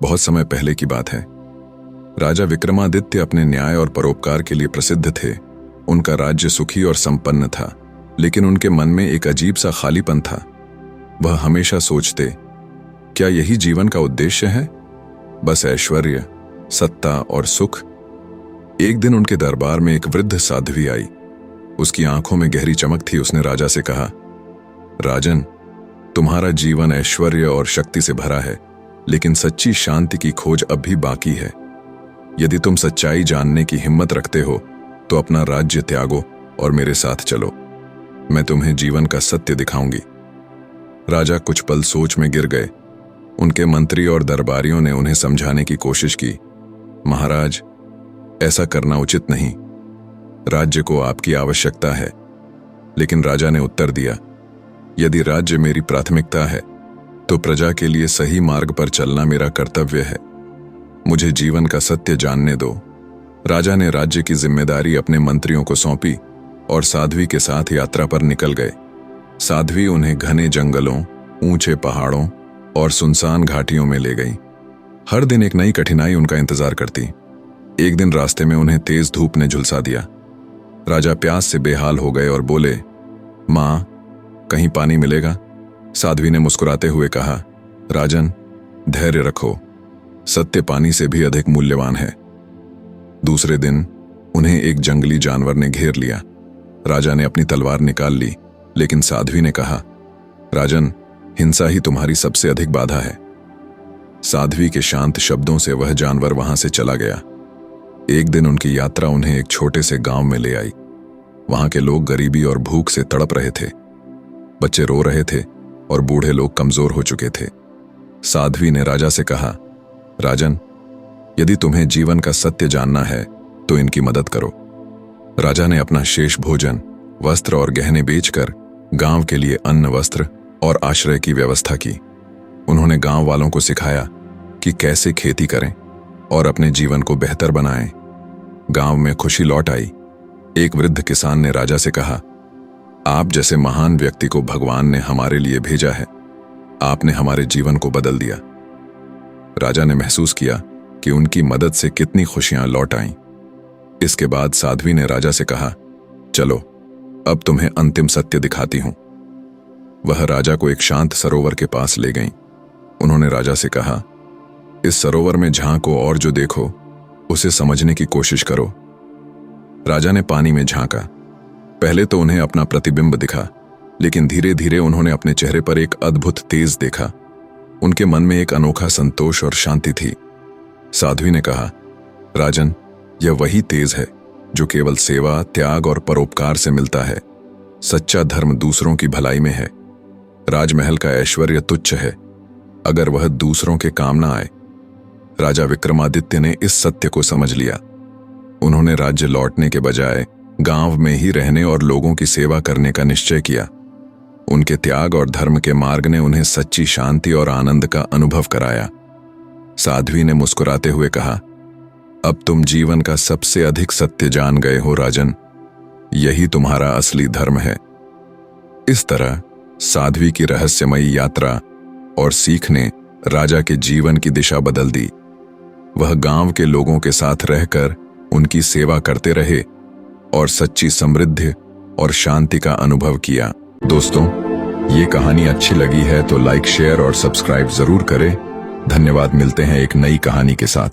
बहुत समय पहले की बात है। राजा विक्रमादित्य अपने न्याय और परोपकार के लिए प्रसिद्ध थे। उनका राज्य सुखी और संपन्न था, लेकिन उनके मन में एक अजीब सा खालीपन था। वह हमेशा सोचते, क्या यही जीवन का उद्देश्य है? बस ऐश्वर्य, सत्ता और सुख। एक दिन उनके दरबार में एक वृद्ध साध्वी आई। उसकी आंखों में गहरी चमक थी। उसने राजा से कहा, राजन, तुम्हारा जीवन ऐश्वर्य और शक्ति से भरा है, लेकिन सच्ची शांति की खोज अब भी बाकी है। यदि तुम सच्चाई जानने की हिम्मत रखते हो तो अपना राज्य त्यागो और मेरे साथ चलो। मैं तुम्हें जीवन का सत्य दिखाऊंगी। राजा कुछ पल सोच में गिर गए। उनके मंत्री और दरबारियों ने उन्हें समझाने की कोशिश की। महाराज, ऐसा करना उचित नहीं। राज्य को आपकी आवश्यकता है। लेकिन राजा ने उत्तर दिया, यदि राज्य मेरी प्राथमिकता है तो प्रजा के लिए सही मार्ग पर चलना मेरा कर्तव्य है। मुझे जीवन का सत्य जानने दो। राजा ने राज्य की जिम्मेदारी अपने मंत्रियों को सौंपी और साध्वी के साथ यात्रा पर निकल गए। साध्वी उन्हें घने जंगलों, ऊंचे पहाड़ों और सुनसान घाटियों में ले गई। हर दिन एक नई कठिनाई उनका इंतजार करती। एक दिन रास्ते में उन्हें तेज धूप ने झुलसा दिया। राजा प्यास से बेहाल हो गए और बोले, मां, कहीं पानी मिलेगा? साध्वी ने मुस्कुराते हुए कहा, राजन, धैर्य रखो। सत्य पानी से भी अधिक मूल्यवान है। दूसरे दिन उन्हें एक जंगली जानवर ने घेर लिया। राजा ने अपनी तलवार निकाल ली, लेकिन साध्वी ने कहा, राजन, हिंसा ही तुम्हारी सबसे अधिक बाधा है। साध्वी के शांत शब्दों से वह जानवर वहां से चला गया। एक दिन उनकी यात्रा उन्हें एक छोटे से गांव में ले आई। वहां के लोग गरीबी और भूख से तड़प रहे थे। बच्चे रो रहे थे और बूढ़े लोग कमजोर हो चुके थे। साध्वी ने राजा से कहा, राजन, यदि तुम्हें जीवन का सत्य जानना है तो इनकी मदद करो। राजा ने अपना शेष भोजन, वस्त्र और गहने बेचकर गांव के लिए अन्न, वस्त्र और आश्रय की व्यवस्था की। उन्होंने गांव वालों को सिखाया कि कैसे खेती करें और अपने जीवन को बेहतर बनाएं। गांव में खुशी लौट आई। एक वृद्ध किसान ने राजा से कहा, आप जैसे महान व्यक्ति को भगवान ने हमारे लिए भेजा है। आपने हमारे जीवन को बदल दिया। राजा ने महसूस किया कि उनकी मदद से कितनी खुशियां लौट आईं। इसके बाद साध्वी ने राजा से कहा, चलो, अब तुम्हें अंतिम सत्य दिखाती हूं। वह राजा को एक शांत सरोवर के पास ले गईं। उन्होंने राजा से कहा, इस सरोवर में झांको और जो देखो उसे समझने की कोशिश करो। राजा ने पानी में झांका। पहले तो उन्हें अपना प्रतिबिंब दिखा, लेकिन धीरे धीरे उन्होंने अपने चेहरे पर एक अद्भुत तेज देखा। उनके मन में एक अनोखा संतोष और शांति थी। साध्वी ने कहा, राजन, यह वही तेज है जो केवल सेवा, त्याग और परोपकार से मिलता है। सच्चा धर्म दूसरों की भलाई में है। राजमहल का ऐश्वर्य तुच्छ है अगर वह दूसरों के काम ना आए। राजा विक्रमादित्य ने इस सत्य को समझ लिया। उन्होंने राज्य लौटने के बजाय गांव में ही रहने और लोगों की सेवा करने का निश्चय किया। उनके त्याग और धर्म के मार्ग ने उन्हें सच्ची शांति और आनंद का अनुभव कराया। साध्वी ने मुस्कुराते हुए कहा, अब तुम जीवन का सबसे अधिक सत्य जान गए हो राजन। यही तुम्हारा असली धर्म है। इस तरह साध्वी की रहस्यमयी यात्रा और सीख ने राजा के जीवन की दिशा बदल दी। वह गांव के लोगों के साथ रहकर उनकी सेवा करते रहे और सच्ची समृद्धि और शांति का अनुभव किया। दोस्तों, ये कहानी अच्छी लगी है तो लाइक, शेयर और सब्सक्राइब जरूर करें। धन्यवाद। मिलते हैं एक नई कहानी के साथ।